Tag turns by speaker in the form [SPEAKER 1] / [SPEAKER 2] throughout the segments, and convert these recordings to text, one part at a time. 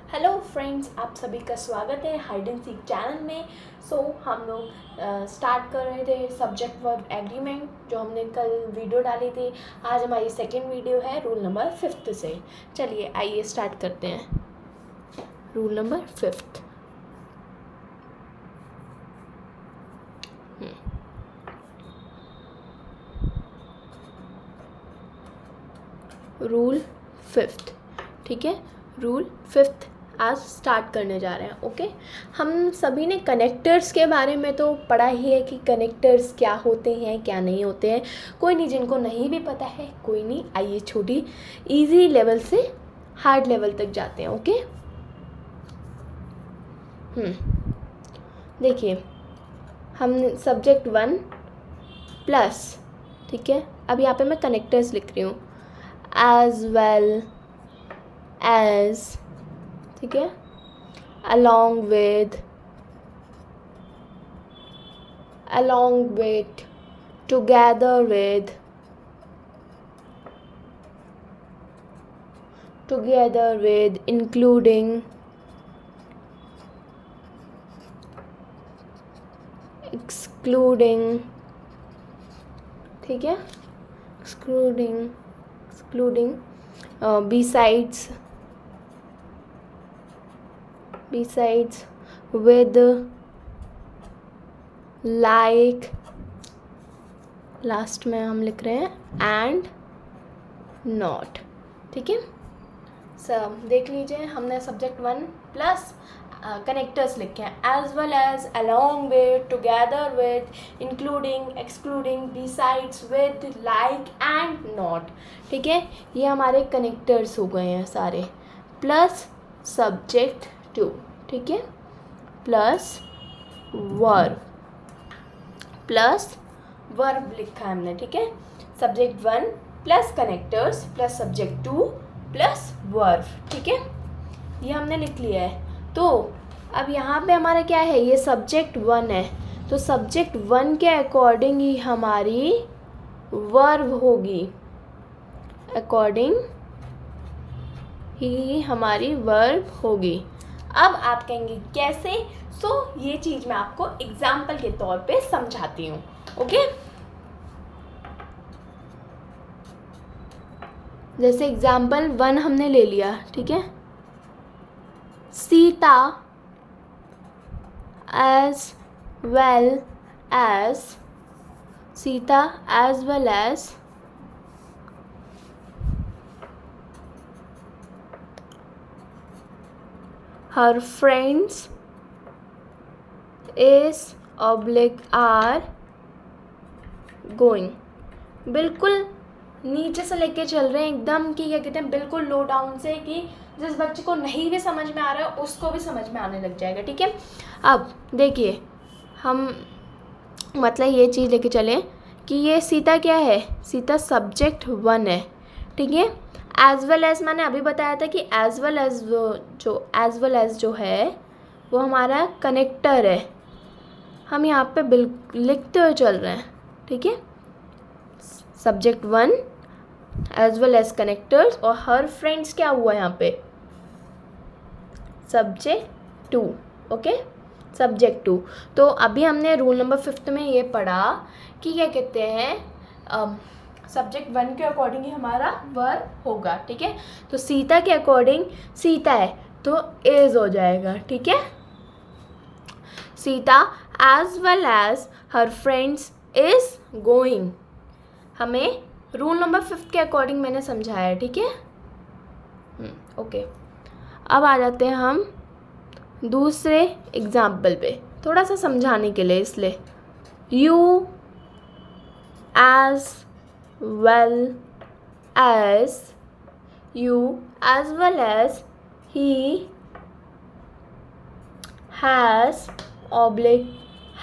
[SPEAKER 1] Hello friends, आप सभी का स्वागत है हाइड एंड सीक चैनल में। हम लोग स्टार्ट कर रहे थे सब्जेक्ट वर्ब एग्रीमेंट, जो हमने कल वीडियो डाली थी। आज हमारी सेकेंड वीडियो है रूल नंबर 5 से। चलिए आइए स्टार्ट करते हैं। Rule number 5। रूल 5, ठीक है। रूल 5 आज स्टार्ट करने जा रहे हैं। ओके, हम सभी ने कनेक्टर्स के बारे में तो पढ़ा ही है कि कनेक्टर्स क्या होते हैं क्या नहीं होते हैं। कोई नहीं, जिनको नहीं भी पता है कोई नहीं, आइए छोटी इजी लेवल से हार्ड लेवल तक जाते हैं। ओके, देखिए हम सब्जेक्ट 1 प्लस, ठीक है। अब यहाँ पे मैं कनेक्टर्स लिख रही हूँ, एज वेल एज, ठीक है, along with, together with, including, excluding, ठीक है, excluding, besides, with, like, last में हम लिख रहे हैं एंड नॉट, ठीक है। सब देख लीजिए, हमने सब्जेक्ट 1 प्लस कनेक्टर्स लिखे हैं, as well as, along with, together with, including, excluding, besides, with, like and not, ठीक है। ये हमारे कनेक्टर्स हो गए हैं सारे, प्लस सब्जेक्ट 2, ठीक है, प्लस वर्ब लिखा है हमने, ठीक है। Subject 1 plus connectors plus subject 2 plus verb, ठीक है, ये हमने लिख लिया है। तो अब यहाँ पे हमारा क्या है, ये सब्जेक्ट 1 है, तो सब्जेक्ट 1 के अकॉर्डिंग ही हमारी वर्ब होगी, अब आप कहेंगे कैसे, ये चीज़ मैं आपको एग्जाम्पल के तौर पे समझाती हूँ। ओके, जैसे एग्जाम्पल 1 हमने ले लिया, ठीक है। Sita as well as her friends is are going, बिल्कुल नीचे से लेके चल रहे हैं एकदम, कि क्या कहते हैं, बिल्कुल लो डाउन से, कि जिस बच्चे को नहीं भी समझ में आ रहा है उसको भी समझ में आने लग जाएगा, ठीक है। अब देखिए, हम मतलब ये चीज़ लेके चलें कि ये सीता क्या है, सीता सब्जेक्ट 1 है, ठीक है। एज वेल एज मैंने अभी बताया था कि एज वेल एज जो है वो हमारा कनेक्टर है, हम यहाँ पे लिखते हुए चल रहे हैं, ठीक है। Subject 1 as well as connectors, और हर फ्रेंड्स क्या हुआ यहाँ पे, सब्जेक्ट 2, ओके, सब्जेक्ट 2। तो अभी हमने रूल नंबर 5 में ये पढ़ा कि क्या कहते हैं, सब्जेक्ट 1 के अकॉर्डिंग ही हमारा वर्ब होगा, ठीक है। तो सीता के अकॉर्डिंग सीता है तो इज हो जाएगा, ठीक है। Sita as well as her friends is going, हमें रूल नंबर 5 के अकॉर्डिंग मैंने समझाया, ठीक है। ओके, अब आ जाते हैं हम दूसरे एग्जाम्पल पे, थोड़ा सा समझाने के लिए, इसलिए you as well as he has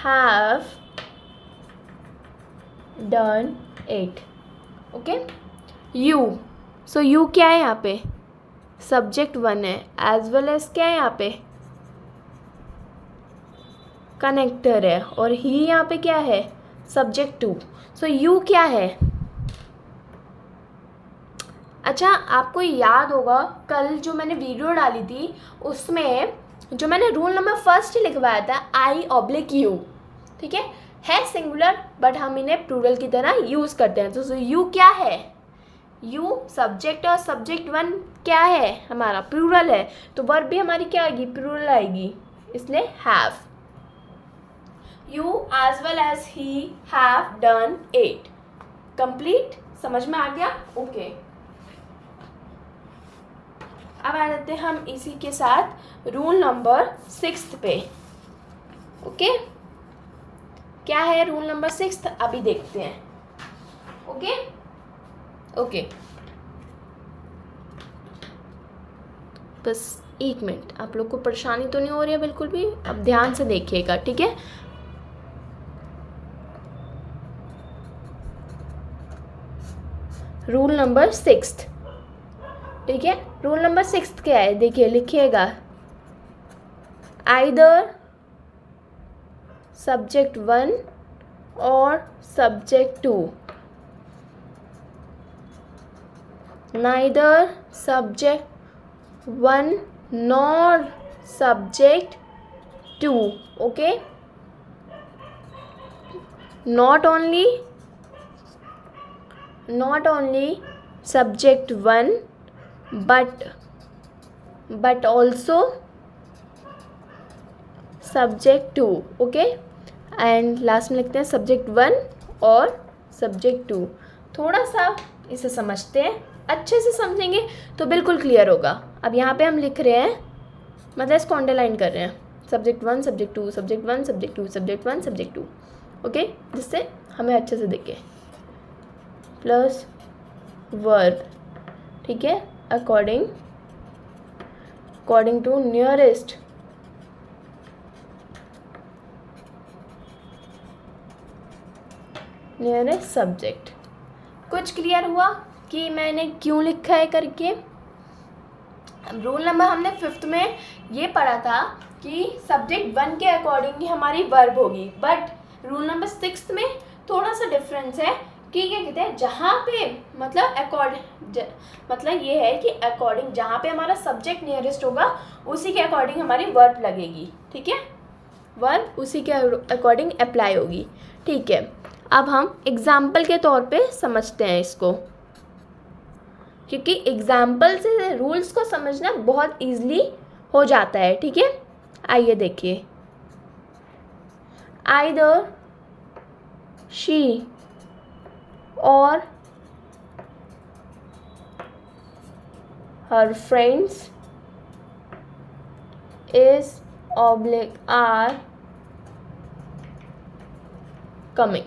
[SPEAKER 1] have done it, okay। you क्या है यहाँ पे, सब्जेक्ट 1 है, एज वेल एज क्या है यहाँ पे, कनेक्टर है, और ही यहाँ पे क्या है, सब्जेक्ट 2। यू क्या है, अच्छा, आपको याद होगा कल जो मैंने वीडियो डाली थी उसमें जो मैंने रूल नंबर फर्स्ट लिखवाया था, I/U, ठीक है सिंगुलर बट हम इन्हें प्लूरल की तरह यूज़ करते हैं। तो यू क्या है, यू सब्जेक्ट और सब्जेक्ट वन क्या है हमारा, प्लूरल है, तो वर्ब भी हमारी क्या आएगी, प्लूरल आएगी, इसलिए have. You as well as he have done it. Complete, समझ में आ गया? ओके। अब आ जाते हैं हम इसी के साथ रूल नंबर 6 पे। ओके, क्या है रूल नंबर 6 अभी देखते हैं। ओके ओके, बस 1 मिनट, आप लोग को परेशानी तो नहीं हो रही है बिल्कुल भी? अब ध्यान से देखिएगा, ठीक है? रूल नंबर 6, ठीक है? रूल नंबर 6 क्या है, देखिए लिखिएगा, आइदर सब्जेक्ट 1 और subject 2, neither subject 1 nor subject 2, okay? Not only subject 1 but also subject 2, okay? And last में लिखते हैं सब्जेक्ट 1 और सब्जेक्ट 2। थोड़ा सा इसे समझते हैं, अच्छे से समझेंगे तो बिल्कुल क्लियर होगा। अब यहाँ पे हम लिख रहे हैं, मतलब इसको अंडरलाइन कर रहे हैं, subject 1 subject 2 subject 1 subject 2 subject 1 subject 2, okay? जिससे हमें अच्छे से दिखे। प्लस वर्ब, ठीक है, अकॉर्डिंग टू नियरेस्ट सब्जेक्ट। कुछ क्लियर हुआ कि मैंने क्यों लिखा है करके? रूल नंबर हमने 5th में ये पढ़ा था कि सब्जेक्ट 1 के अकॉर्डिंग ही हमारी वर्ब होगी, बट रूल नंबर 6 में थोड़ा सा डिफरेंस है कि क्या कहते हैं, जहाँ पे मतलब ये है कि अकॉर्डिंग जहाँ पे हमारा सब्जेक्ट नियरेस्ट होगा उसी के अकॉर्डिंग हमारी वर्ब लगेगी, ठीक है? वर्ब उसी के अकॉर्डिंग अप्लाई होगी, ठीक है? अब हम एग्जाम्पल के तौर पे समझते हैं इसको, क्योंकि एग्जाम्पल से रूल्स को समझना बहुत ईजिली हो जाता है, ठीक है? आइए देखिए, either she or her friends are coming.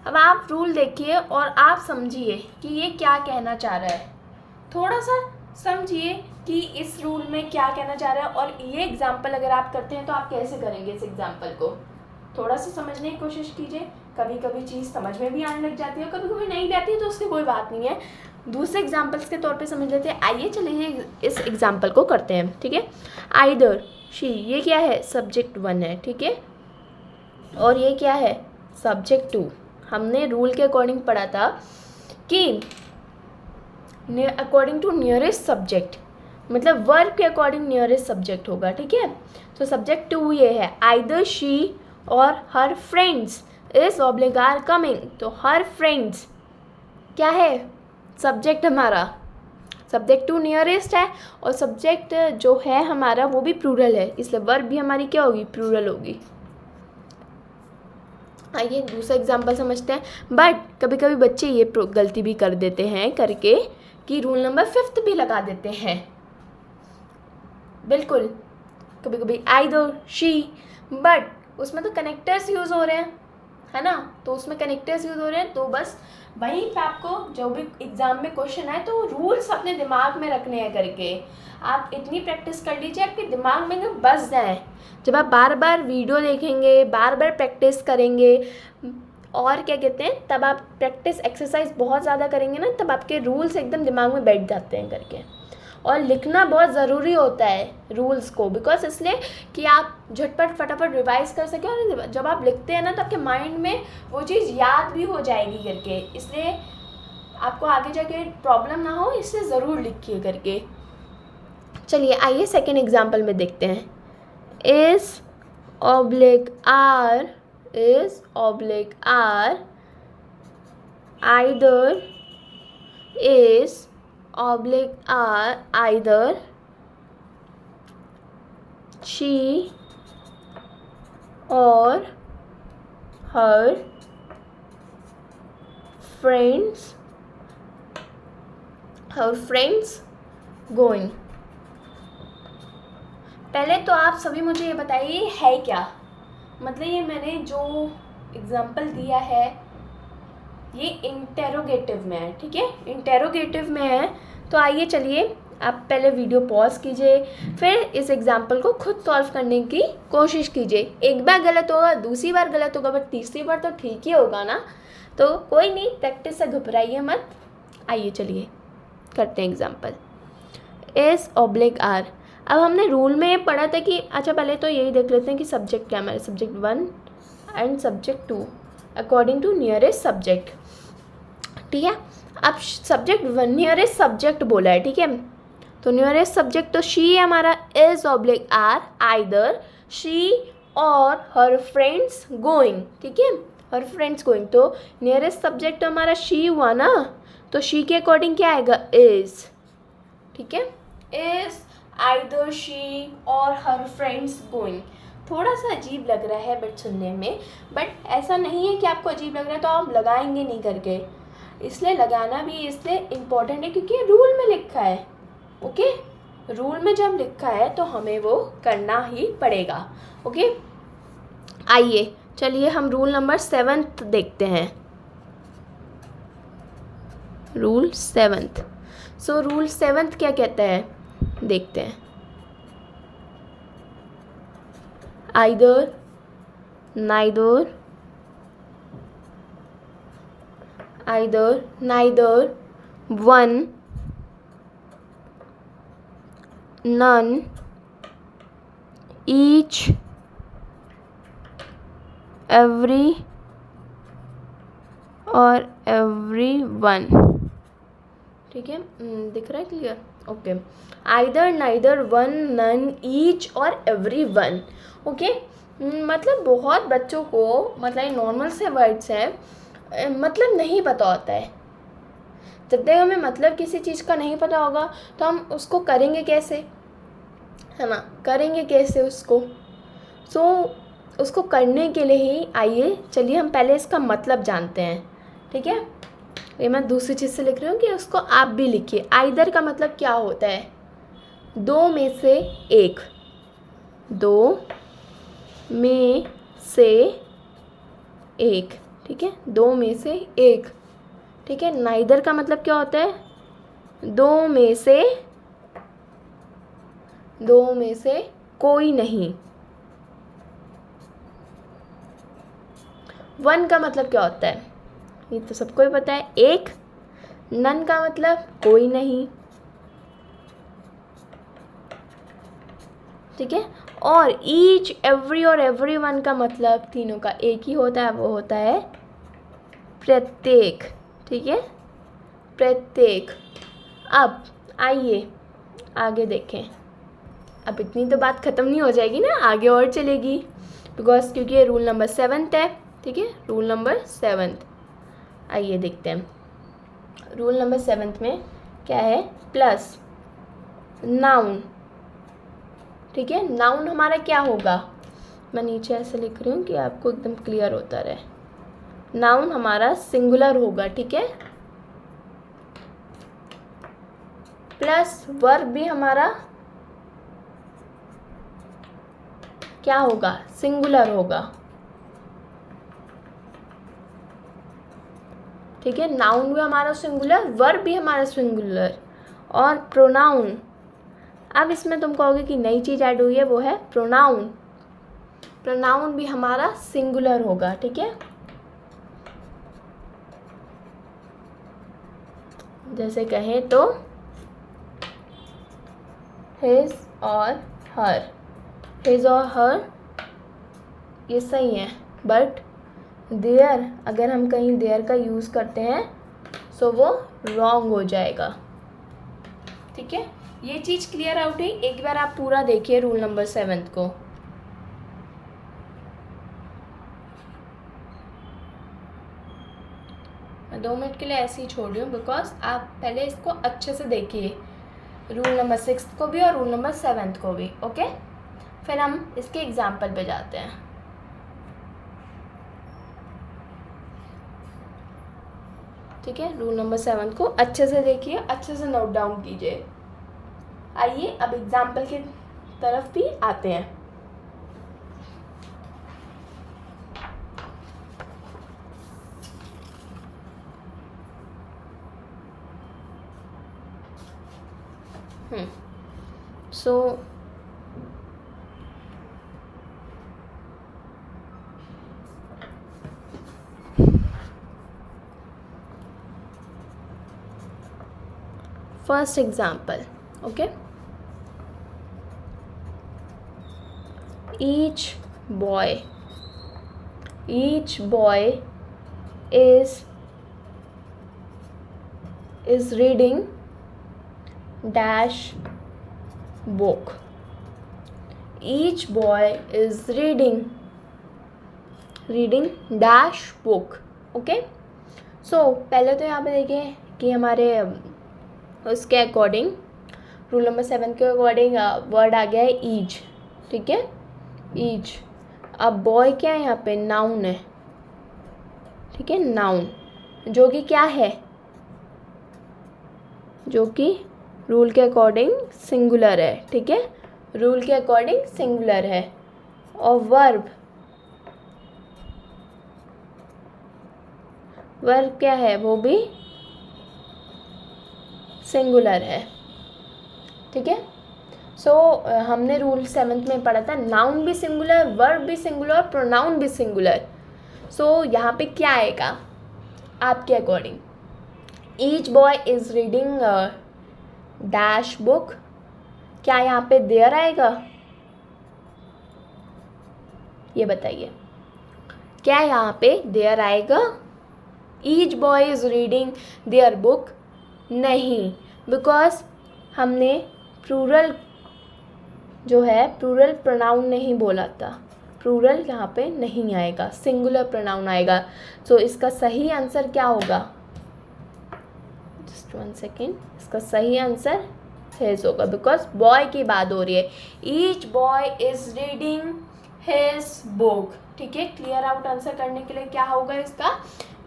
[SPEAKER 1] अब आप रूल देखिए और आप समझिए कि ये क्या कहना चाह रहा है। थोड़ा सा समझिए कि इस रूल में क्या कहना चाह रहा है, और ये एग्जाम्पल अगर आप करते हैं तो आप कैसे करेंगे इस एग्जाम्पल को। थोड़ा सा समझने की कोशिश कीजिए, कभी कभी चीज़ समझ में भी आने लग जाती है, कभी कभी नहीं जाती है, तो उसकी कोई बात नहीं है। दूसरे एग्जाम्पल्स के तौर पे समझ लेते हैं। आइए चलिए इस एग्जाम्पल को करते हैं, ठीक है? आइदर शी, ये क्या है, सब्जेक्ट 1 है, ठीक है? और ये क्या है, सब्जेक्ट 2। हमने रूल के अकॉर्डिंग पढ़ा था कि अकॉर्डिंग टू नियरेस्ट सब्जेक्ट, मतलब वर्ब के अकॉर्डिंग नियरेस्ट सब्जेक्ट होगा, ठीक है? तो सब्जेक्ट 2 ये है, either she or her friends are coming. तो हर फ्रेंड्स क्या है, सब्जेक्ट हमारा, सब्जेक्ट 2 नियरेस्ट है, और सब्जेक्ट जो है हमारा वो भी प्लूरल है, इसलिए वर्ब भी हमारी क्या होगी, प्लूरल होगी। आइए दूसरा एग्जाम्पल समझते हैं। बट कभी कभी बच्चे ये गलती भी कर देते हैं करके कि रूल नंबर 5 भी लगा देते हैं, बिल्कुल कभी कभी आइदर शी, बट उसमें तो कनेक्टर्स यूज़ हो रहे हैं, है ना? तो उसमें कनेक्टर्स यूज़ हो रहे हैं, तो बस वहीं पे आपको जो भी एग्ज़ाम में क्वेश्चन आए तो रूल्स अपने दिमाग में रखने हैं करके आप इतनी प्रैक्टिस कर लीजिए आपके दिमाग में बस जाए। जब आप बार बार वीडियो देखेंगे, बार बार प्रैक्टिस करेंगे, और क्या कहते हैं, तब आप प्रैक्टिस एक्सरसाइज बहुत ज़्यादा करेंगे ना, तब आपके रूल्स एकदम दिमाग में बैठ जाते हैं करके। और लिखना बहुत ज़रूरी होता है रूल्स को, बिकॉज इसलिए कि आप झटपट फटाफट रिवाइज कर सकें, और जब आप लिखते हैं ना तो आपके माइंड में वो चीज़ याद भी हो जाएगी करके। इसलिए आपको आगे जाके प्रॉब्लम ना हो, इससे ज़रूर लिखिए करके। चलिए आइए सेकेंड एग्जाम्पल में देखते हैं। Is oblique are, is oblique are, either is oblique are either she or her friends going। पहले तो आप सभी मुझे ये बताइए है क्या, मतलब ये मैंने जो एग्जाम्पल दिया है ये इंटेरोगेटिव में है, ठीक है, इंटेरोगेटिव में है। तो आइए चलिए आप पहले वीडियो पॉज कीजिए, फिर इस एग्जाम्पल को खुद सॉल्व करने की कोशिश कीजिए। एक बार गलत होगा, दूसरी बार गलत होगा, बट तीसरी बार तो ठीक ही होगा ना। तो कोई नहीं, प्रैक्टिस से घबराइए मत। आइए चलिए करते हैं एग्जाम्पल। Is oblique are. अब हमने रूल में ये पढ़ा था कि अच्छा पहले तो यही देख लेते हैं कि सब्जेक्ट क्या है हमारे, subject 1 and subject 2 according to nearest subject, ठीक है। अब सब्जेक्ट 1 नियरेस्ट सब्जेक्ट बोला है, ठीक है, तो नियरेस्ट सब्जेक्ट तो शी है हमारा। Is oblique are either she or her friends going, ठीक है, हर फ्रेंड्स गोइंग। तो नियरेस्ट सब्जेक्ट तो हमारा शी हुआ ना, तो शी के अकॉर्डिंग क्या आएगा, इज, ठीक है, is either she or her friends going. थोड़ा सा अजीब लग रहा है बट सुनने में, बट ऐसा नहीं है कि आपको अजीब लग रहा है तो आप लगाएंगे नहीं करके, इसलिए लगाना भी इसलिए इम्पोर्टेंट है क्योंकि रूल में लिखा है, ओके, रूल में जब लिखा है तो हमें वो करना ही पड़ेगा, ओके। आइए चलिए हम रूल नंबर 7 देखते हैं, रूल 7। सो रूल 7 क्या कहता है देखते हैं। Either, neither, neither, one, none, each, every और everyone, ठीक है, दिख रहा है clear, okay. Either, neither, one, none, each और एवरीवन, ओके। मतलब बहुत बच्चों को मतलब नॉर्मल से वर्ड्स हैं, मतलब नहीं पता होता है। जब तक हमें मतलब किसी चीज़ का नहीं पता होगा तो हम उसको करेंगे कैसे, है ना, करेंगे कैसे उसको। सो उसको करने के लिए ही आइए चलिए हम पहले इसका मतलब जानते हैं, ठीक है। ये मैं दूसरी चीज़ से लिख रही हूँ कि उसको आप भी लिखिए। आइदर का मतलब क्या होता है, दो में से एक, दो में से एक, ठीक है, दो में से एक, ठीक है। नाइदर का मतलब क्या होता है, दो में से कोई नहीं। वन का मतलब क्या होता है, ये तो सबको ही पता है, एक। नन का मतलब कोई नहीं, ठीक है। और ईच, एवरी और एवरीवन का मतलब तीनों का एक ही होता है, वो होता है प्रत्येक, ठीक है, प्रत्येक। अब आइए आगे देखें। अब इतनी तो बात ख़त्म नहीं हो जाएगी ना, आगे और चलेगी, बिकॉज क्योंकि ये रूल नंबर 7 है, ठीक है, रूल नंबर 7। आइए देखते हैं रूल नंबर 7 में क्या है, प्लस नाउन, ठीक है। नाउन हमारा क्या होगा, मैं नीचे ऐसे लिख रही हूँ कि आपको एकदम क्लियर होता रहे। नाउन हमारा सिंगुलर होगा, ठीक है, प्लस वर्ब भी हमारा क्या होगा, सिंगुलर होगा, ठीक है। नाउन भी हमारा सिंगुलर, वर्ब भी हमारा सिंगुलर, और प्रोनाउन, अब इसमें तुम कहोगे कि नई चीज़ ऐड हुई है, वो है प्रोनाउन। प्रोनाउन भी हमारा सिंगुलर होगा, ठीक है। जैसे कहें तो हिज और हर, हिज और हर ये सही है, बट देयर, अगर हम कहीं देयर का यूज़ करते हैं सो वो रॉन्ग हो जाएगा। ठीक है, ये चीज़ क्लियर आउट है। एक बार आप पूरा देखिए रूल नंबर 7 को। मैं 2 मिनट के लिए ऐसे ही छोड़ रही हूँ बिकॉज आप पहले इसको अच्छे से देखिए, रूल नंबर 6 को भी और रूल नंबर 7 को भी। ओके, फिर हम इसके एग्जाम्पल पे जाते हैं। ठीक है, रूल नंबर 7 को अच्छे से देखिए, अच्छे से नोट डाउन कीजिए। आइए अब एग्जाम्पल की तरफ भी आते हैं। सो first example, okay, each boy is reading dash book. Each boy is reading dash book. okay, so पहले तो यहाँ पे देखिए कि हमारे उसके अकॉर्डिंग, रूल नंबर 7 के अकॉर्डिंग वर्ड आ गया है ईच। ठीक है, ईच। अब बॉय क्या है यहाँ पे, नाउन है। ठीक है, नाउन जो कि क्या है, जो कि रूल के अकॉर्डिंग सिंगुलर है। ठीक है, रूल के अकॉर्डिंग सिंगुलर है। और वर्ब क्या है, वो भी सिंगुलर है। ठीक है, सो हमने रूल 7 में पढ़ा था नाउन भी सिंगुलर, वर्ब भी सिंगुलर, प्रोनाउन भी सिंगुलर। सो यहाँ पे क्या आएगा आपके according, each boy is reading dash book, क्या यहाँ पे देयर आएगा, ये बताइए, क्या यहाँ पे देयर आएगा, each boy is reading their book? नहीं, बिकॉज हमने प्लूरल जो है, प्लूरल प्रोनाउन नहीं बोला था, प्लूरल यहाँ पे नहीं आएगा, सिंगुलर प्रोनाउन आएगा। सो इसका सही आंसर क्या होगा, जस्ट 1 सेकेंड, इसका सही आंसर हिज होगा, बिकॉज बॉय की बात हो रही है। Each boy is reading his book. ठीक है, क्लियर आउट आंसर करने के लिए क्या होगा इसका,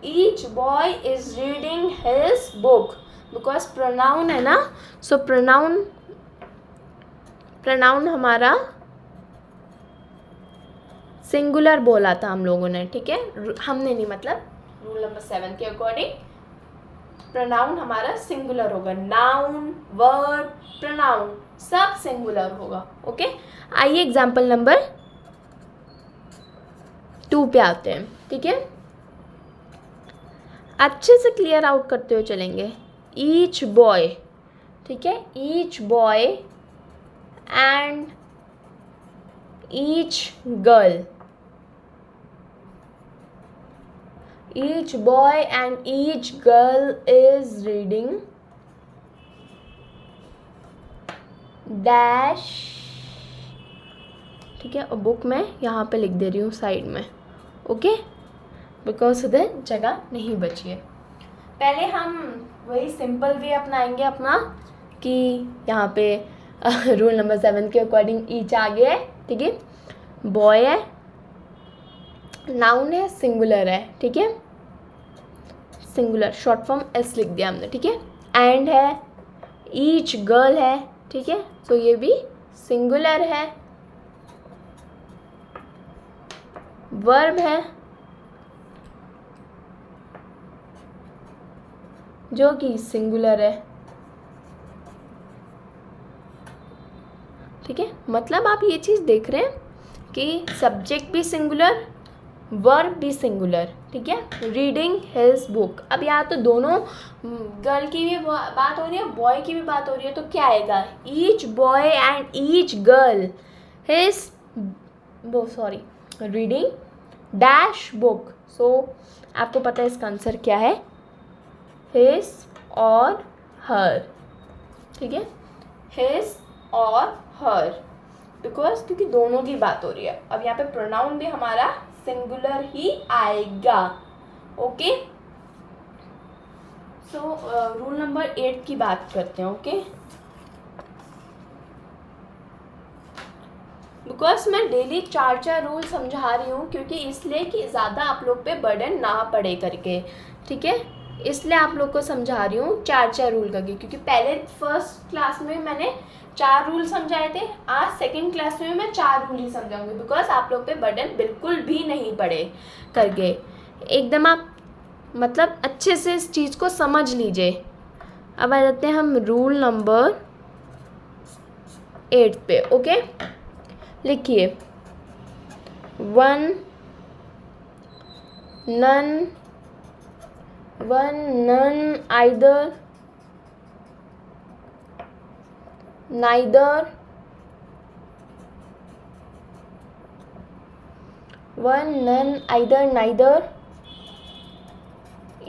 [SPEAKER 1] each boy is reading his book, because pronoun है ना। सो प्रोनाउन हमारा सिंगुलर बोला था हम लोगों ने। ठीक है, हमने नहीं, मतलब रूल नंबर 7 के अकॉर्डिंग प्रोनाउन हमारा सिंगुलर होगा, नाउन, वर्ब, प्रोनाउन सब सिंगुलर होगा। ओके, आइए एग्जाम्पल नंबर 2 पे आते हैं। ठीक है, अच्छे से क्लियर आउट करते हुए चलेंगे। ईच बॉय, ठीक है, each boy and each girl, each boy and each girl is reading dash। ठीक है, और बुक मैं यहाँ पे लिख दे रही हूँ साइड में। ओके, बिकॉज उधर जगह नहीं बची है। पहले हम वही सिंपल वे अपनाएंगे अपना, कि यहाँ पे रूल नंबर 7 के अकॉर्डिंग ईच आ गया है। ठीक है, बॉय है, नाउन है, सिंगुलर है। ठीक है, सिंगुलर, शॉर्ट फॉर्म एस लिख दिया हमने। ठीक है, एंड है, ईच गर्ल है। ठीक है, तो ये भी सिंगुलर है। वर्ब है जो कि सिंगुलर है। ठीक है, मतलब आप ये चीज़ देख रहे हैं कि सब्जेक्ट भी सिंगुलर, वर्ब भी सिंगुलर। ठीक है, रीडिंग हिज बुक। अब यहाँ तो दोनों, गर्ल की भी बात हो रही है, बॉय की भी बात हो रही है, तो क्या आएगा, each boy and each girl his reading dash book. So आपको पता है इसका आंसर क्या है, हिज और हर, ठीक है, हिज और हर, बिकॉज क्योंकि दोनों की बात हो रही है। अब यहाँ पे प्रोनाउन भी हमारा सिंगुलर ही आएगा। ओके, सो रूल नंबर 8 की बात करते हैं। ओके, बिकॉज मैं डेली 4 रूल समझा रही हूँ, क्योंकि इसलिए कि ज़्यादा आप लोग पे बर्डन ना पड़े करके, ठीक है, इसलिए आप लोग को समझा रही हूँ 4 रूल करके। क्योंकि पहले फर्स्ट क्लास में मैंने 4 रूल समझाए थे, आज सेकंड क्लास में मैं 4 रूल ही समझाऊंगी, बिकॉज आप लोग पे बर्डन बिल्कुल भी नहीं पड़े करके। एकदम आप मतलब अच्छे से इस चीज़ को समझ लीजिए। अब आ जाते हैं हम रूल नंबर 8 पे। ओके, लिखिए, 1 none either neither 1 none either neither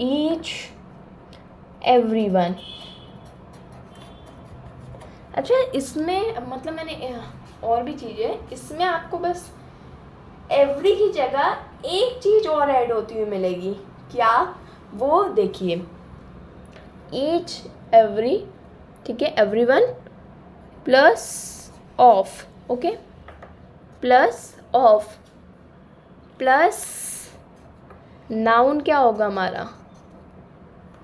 [SPEAKER 1] each everyone। अच्छा, इसमें मतलब मैंने और भी चीज़ें, इसमें आपको बस एवरी की जगह एक चीज़ और ऐड होती हुई मिलेगी। क्या? वो देखिए, ईच एवरी, ठीक है, everyone plus of. Okay, plus of plus noun क्या होगा हमारा?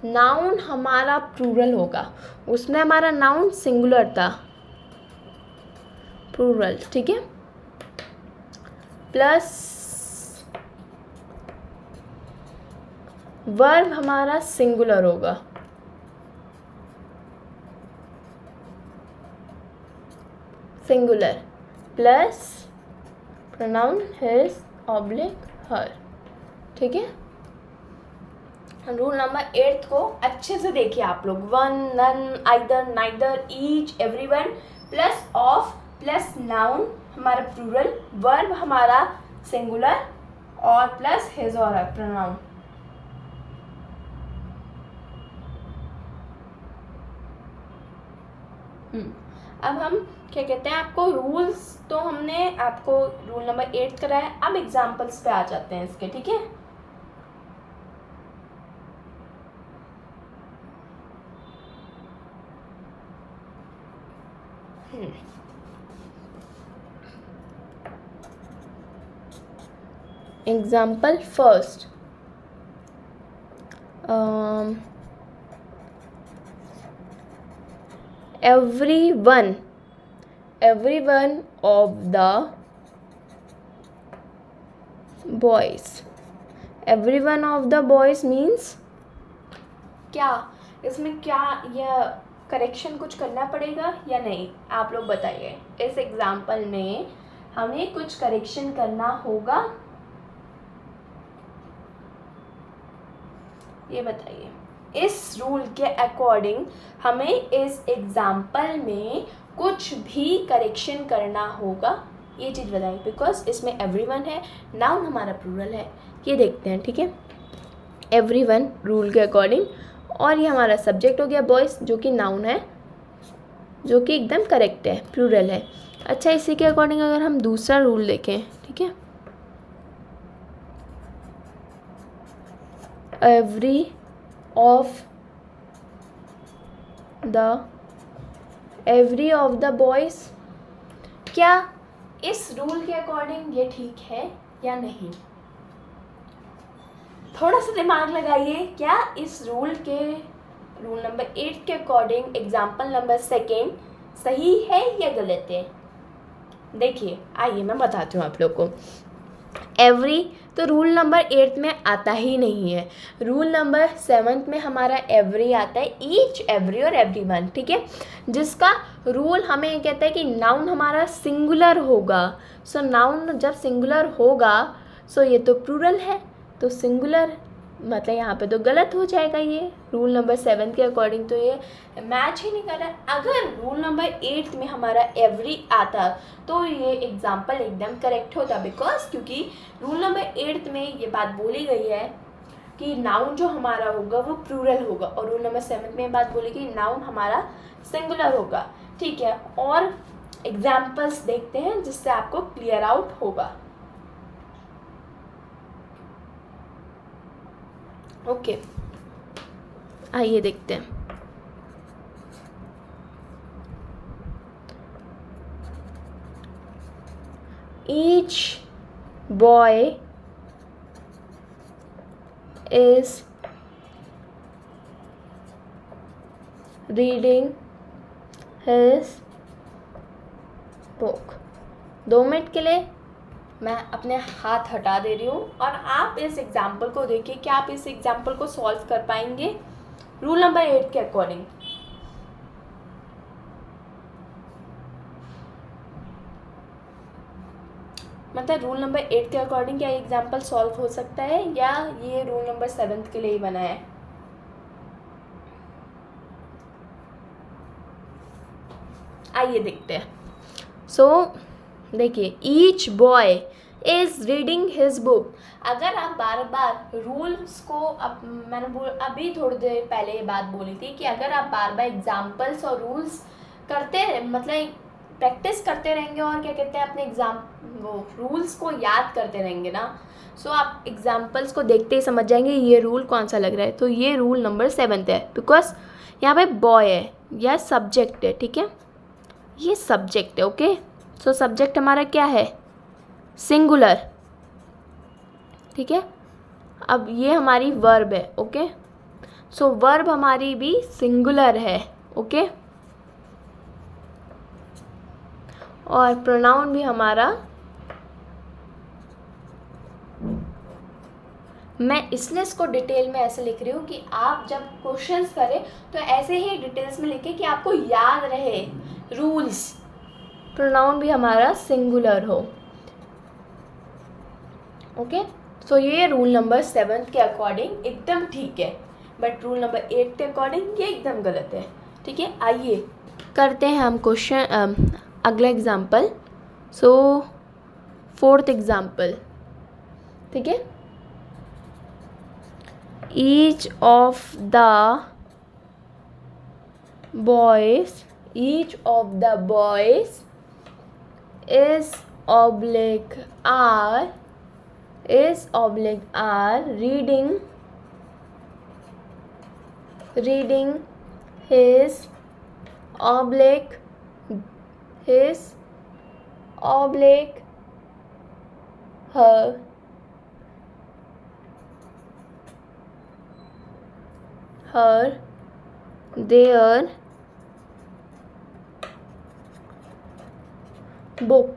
[SPEAKER 1] नाउन हमारा प्लूरल होगा। उसमें हमारा नाउन सिंगुलर था, प्लूरल, ठीक है, प्लस वर्ब हमारा सिंगुलर होगा, singular, plus pronoun his oblique her, ठीक है। रूल नंबर 8 को अच्छे से देखिए आप लोग। 1 none either neither each everyone plus of plus noun हमारा प्लूरल, वर्ब हमारा सिंगुलर और प्लस हिज और हर प्रोनाउन। अब हम क्या कहते हैं, आपको रूल्स तो हमने आपको रूल नंबर 8 कराया। अब एग्जाम्पल्स पे आ जाते हैं इसके, ठीक है। Example first, everyone of the boys, everyone of the boys means क्या? इसमें क्या यह करेक्शन कुछ करना पड़ेगा या नहीं? आप लोग बताइए। इस एग्जाम्पल में हमें कुछ करेक्शन करना होगा, ये बताइए। इस रूल के अकॉर्डिंग हमें इस एग्जाम्पल में कुछ भी करेक्शन करना होगा, ये चीज़ बताइए। बिकॉज इसमें एवरीवन है, नाउन हमारा प्लूरल है, ये देखते हैं, ठीक है। एवरीवन रूल के अकॉर्डिंग, और ये हमारा सब्जेक्ट हो गया बॉयज़, जो कि नाउन है, जो कि एकदम करेक्ट है, प्लूरल है। अच्छा, इसी के अकॉर्डिंग अगर हम दूसरा रूल देखें, ठीक है, एवरी ऑफ द बॉयज़, क्या इस रूल के अकॉर्डिंग ये ठीक है या नहीं? थोड़ा सा दिमाग लगाइए। क्या इस रूल नंबर 8 के अकॉर्डिंग एग्जाम्पल नंबर 2 सही है या गलत है? देखिए, आइए मैं बताती हूँ आप लोग को। एवरी तो रूल नंबर 8 में आता ही नहीं है। रूल नंबर 7 में हमारा एवरी आता है, ईच, एवरी और एवरीवन, ठीक है, जिसका रूल हमें ये कहता है कि नाउन हमारा सिंगुलर होगा। सो नाउन जब सिंगुलर होगा, सो ये तो प्लूरल है, तो सिंगुलर मतलब यहाँ पे तो गलत हो जाएगा। ये रूल नंबर 7 के अकॉर्डिंग तो ये मैच ही नहीं कर रहा है। अगर रूल नंबर 8 में हमारा एवरी आता तो ये एग्जाम्पल एकदम करेक्ट होता, बिकॉज क्योंकि रूल नंबर 8 में ये बात बोली गई है कि नाउन जो हमारा होगा वो प्लूरल होगा, और रूल नंबर 7 में बात बोली कि नाउन हमारा सिंगुलर होगा, ठीक है। और एग्जाम्पल्स देखते हैं जिससे आपको क्लियर आउट होगा। ओके, आइए देखते हैं। Each boy is reading his book। 2 minute के लिए मैं अपने हाथ हटा दे रही हूँ और आप इस एग्जाम्पल को देखिए, क्या आप इस एग्जाम्पल को सॉल्व कर पाएंगे रूल नंबर 8 के अकॉर्डिंग। मतलब रूल नंबर 8 के अकॉर्डिंग क्या एग्जाम्पल सॉल्व हो सकता है, या ये रूल नंबर 7 के लिए ही बना है? आइए देखते हैं। देखिए, each boy is reading his book. अगर आप बार बार रूल्स को, अब मैंने अभी थोड़ी देर पहले ये बात बोली थी कि अगर आप बार बार एग्जाम्पल्स और रूल्स करते, मतलब प्रैक्टिस करते रहेंगे और क्या कहते हैं अपने वो रूल्स को याद करते रहेंगे ना, सो आप एग्जाम्पल्स को देखते ही समझ जाएंगे ये रूल कौन सा लग रहा है। तो ये रूल नंबर 7 है, बिकॉज यहाँ पे बॉय है, यह सब्जेक्ट है, ठीक है, ये सब्जेक्ट है। ओके, सो सब्जेक्ट हमारा क्या है? सिंगुलर, ठीक है। अब ये हमारी वर्ब है। ओके, सो वर्ब हमारी भी सिंगुलर है। ओके, और प्रोनाउन भी हमारा, मैं इसलिए इसको डिटेल में ऐसे लिख रही हूँ कि आप जब क्वेश्चंस करें तो ऐसे ही डिटेल्स में लिखें कि आपको याद रहे रूल्स। प्रोनाउन भी हमारा सिंगुलर हो। ओके, सो ये रूल नंबर 7 के अकॉर्डिंग एकदम ठीक है, बट रूल नंबर 8 के अकॉर्डिंग ये एकदम गलत है, ठीक है। आइए करते हैं हम क्वेश्चन, अगला एग्जाम्पल। सो 4th एग्जाम्पल, ठीक है। each of the boys is are reading his her their book.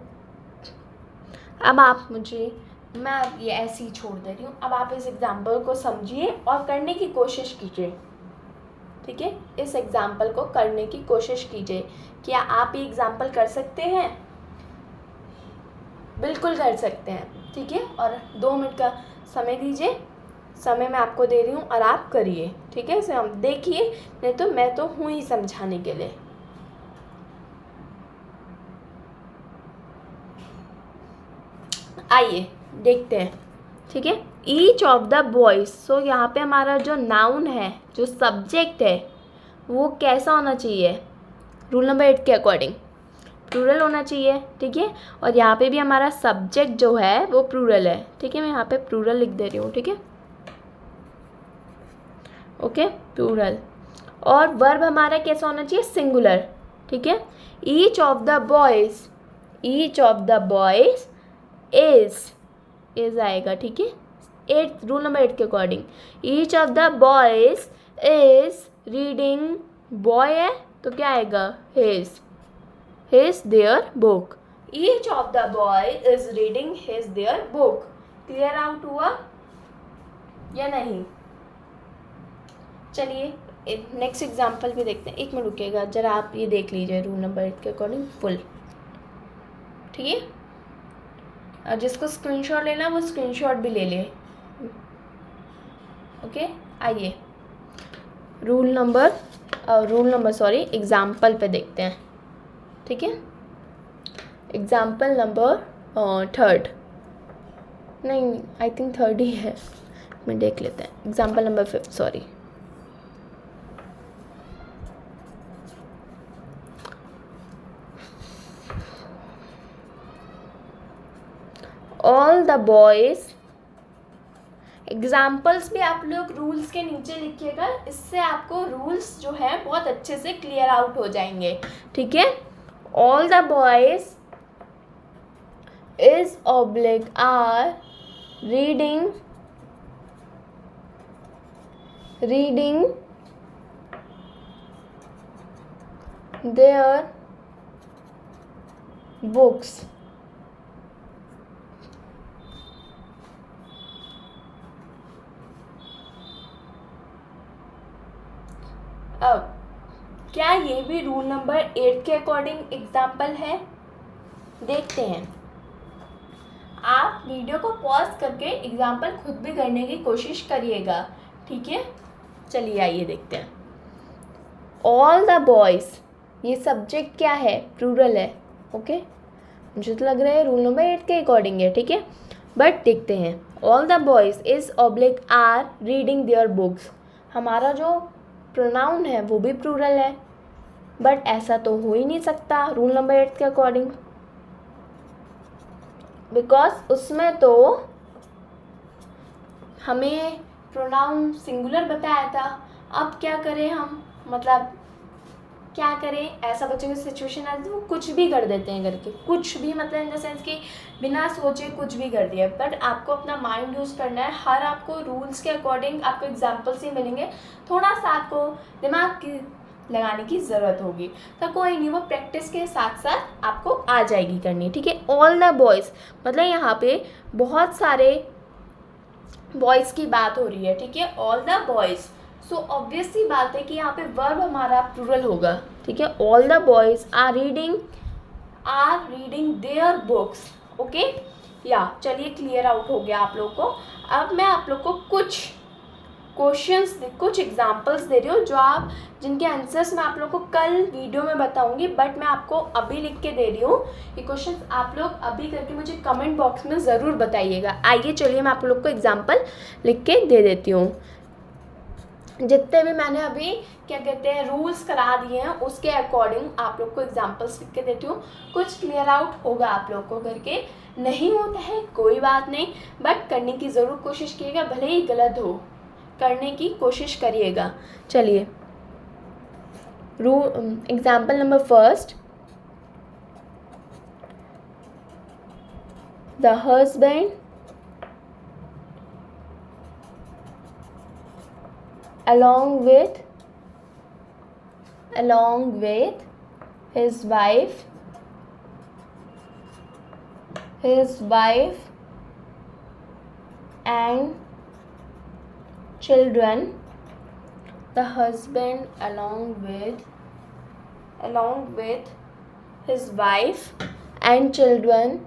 [SPEAKER 1] अब आप मैं अब ये ऐसे ही छोड़ दे रही हूँ। अब आप इस एग्जाम्पल को समझिए और करने की कोशिश कीजिए, ठीक है। इस एग्जाम्पल को करने की कोशिश कीजिए। क्या आप ये एग्जाम्पल कर सकते हैं? बिल्कुल कर सकते हैं, ठीक है। और 2 मिनट का समय दीजिए, समय मैं आपको दे रही हूँ और आप करिए, ठीक है। इसे हम देखिए, नहीं तो मैं तो हूँ ही समझाने के लिए। आइए देखते हैं, ठीक है। ईच ऑफ द बॉयज, सो यहाँ पे हमारा जो नाउन है, जो सब्जेक्ट है, वो कैसा होना चाहिए रूल नंबर 8 के अकॉर्डिंग? प्लूरल होना चाहिए, ठीक है। और यहाँ पे भी हमारा सब्जेक्ट जो है वो प्लूरल है, ठीक है। मैं यहाँ पे प्लूरल लिख दे रही हूँ, ठीक है। Okay, plural. और वर्ब हमारा कैसा होना चाहिए? सिंगुलर, ठीक है। Each of the boys is आएगा, ठीक है। 8 रूल नंबर 8 के according each of the boys is reading, boy है तो क्या आएगा? His their book. Each of the boy is reading his their book. Clear out हुआ या नहीं? चलिए नेक्स्ट एग्जाम्पल भी देखते हैं। 1 मिनट रुकिएगा जरा, आप ये देख लीजिए रूल नंबर 8 के अकॉर्डिंग फुल, ठीक है। और जिसको स्क्रीनशॉट लेना वो स्क्रीनशॉट भी ले ले। ओके, आइए रूल नंबर एग्जाम्पल पे देखते हैं, ठीक है। एग्जाम्पल नंबर 3rd, नहीं आई थिंक 3rd ही है, में देख लेते हैं example number 5 sorry. All the boys, examples भी आप लोग रूल्स के नीचे लिखिएगा, इससे आपको रूल्स जो है बहुत अच्छे से क्लियर आउट हो जाएंगे, ठीक है। All the boys is oblique are reading their books। अब क्या ये भी रूल नंबर 8 के अकॉर्डिंग एग्जाम्पल है? देखते हैं। आप वीडियो को पॉज करके एग्जाम्पल खुद भी करने की कोशिश करिएगा, ठीक है। चलिए आइए देखते हैं। ऑल द बॉयज़, ये सब्जेक्ट क्या है? प्लूरल है, ओके। मुझे तो लग रहा है रूल नंबर 8 के अकॉर्डिंग है, ठीक है। बट देखते हैं। All the boys is oblique are reading their books, हमारा जो प्रोनाउन है वो भी प्लूरल है, बट ऐसा तो हो ही नहीं सकता रूल नंबर 8 के अकॉर्डिंग, बिकॉज उसमें तो हमें प्रोनाउन सिंगुलर बताया था। अब क्या करें हम, मतलब क्या करें, ऐसा बच्चों की सिचुएशन आती है वो कुछ भी कर देते हैं करके, कुछ भी मतलब इन द सेंस कि बिना सोचे कुछ भी कर दिया। बट आपको अपना माइंड यूज़ करना है, हर आपको रूल्स के अकॉर्डिंग आपको एग्जाम्पल्स ही मिलेंगे, थोड़ा सा आपको दिमाग की लगाने की ज़रूरत होगी, तो कोई नहीं, वो प्रैक्टिस के साथ साथ आपको आ जाएगी करनी, ठीक है। ऑल द बॉयज़ मतलब यहाँ पे बहुत सारे बॉयज़ की बात हो रही है, ठीक है। All the boys, so obvious सी बात है कि यहाँ पे वर्ब हमारा प्लूरल होगा, ठीक है। All the boys are reading their books, okay. या चलिए क्लियर आउट हो गया आप लोग को। अब मैं आप लोग को कुछ क्वेश्चंस, कुछ एग्जांपल्स दे रही हूँ जो आप, जिनके आंसर्स मैं आप लोग को कल वीडियो में बताऊंगी, बट मैं आपको अभी लिख के दे रही हूँ। ये क्वेश्चंस आप लोग अभी करके मुझे कमेंट बॉक्स में ज़रूर बताइएगा। आइए चलिए मैं आप लोग को एग्जाम्पल लिख के दे देती हूँ। जितने भी मैंने अभी क्या कहते हैं रूल्स करा दिए हैं उसके अकॉर्डिंग आप लोग को एग्जांपल्स लिख के देती हूँ। कुछ क्लियर आउट होगा आप लोग को करके, नहीं होता है कोई बात नहीं, बट करने की ज़रूर कोशिश कीजिएगा, भले ही गलत हो, करने की कोशिश करिएगा। चलिए example number 1, the husband along with his wife and children. The husband along with his wife and children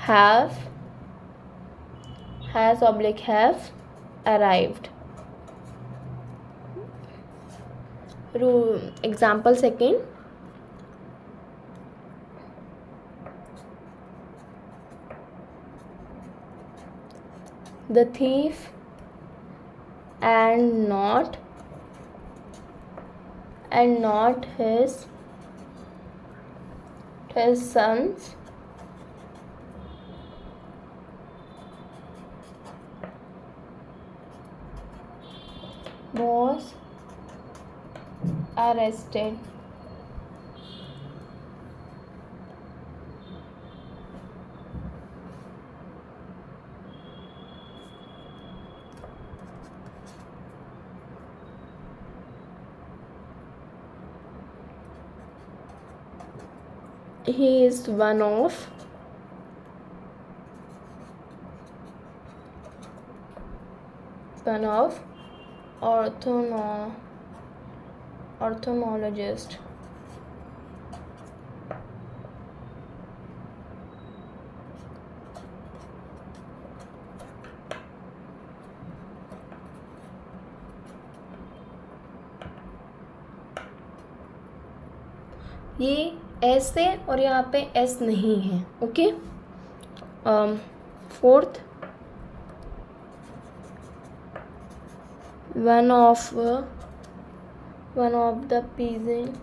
[SPEAKER 1] have arrived. Example 2, the thief and not his sons was arrested. He is one of ornithologist. ये S है और यहाँ पे S नहीं है, okay. Fourth, one of the peasant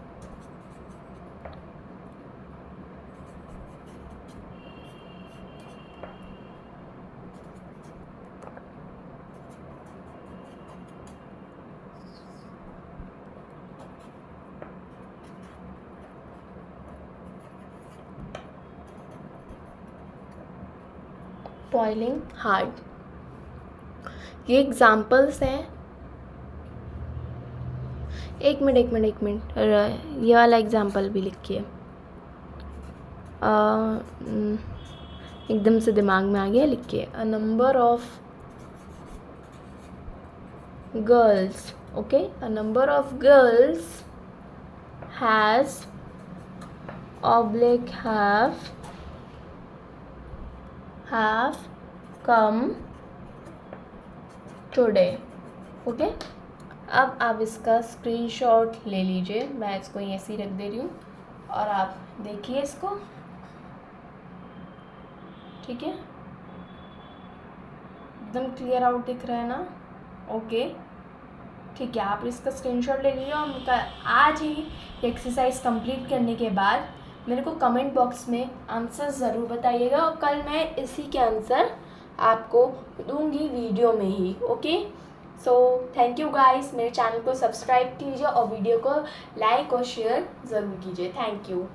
[SPEAKER 1] toiling hard. ये examples हैं। एक मिनट ये वाला एग्जाम्पल भी लिखिए। एकदम से दिमाग में आ गया, लिखिए। A number of girls, okay, a number of girls has oblique have come today, okay. अब आप इसका स्क्रीनशॉट ले लीजिए, मैं इसको यहीं ऐसे ही रख दे रही हूँ और आप देखिए इसको, ठीक है, एकदम क्लियर आउट दिख रहा है ना, ओके, ठीक है। आप इसका स्क्रीनशॉट ले लीजिए और आज ही एक्सरसाइज कंप्लीट करने के बाद मेरे को कमेंट बॉक्स में आंसर ज़रूर बताइएगा और कल मैं इसी के आंसर आपको दूंगी वीडियो में ही, okay. So thank you guys, मेरे चैनल को सब्सक्राइब कीजिए और वीडियो को लाइक और शेयर ज़रूर कीजिए। Thank you.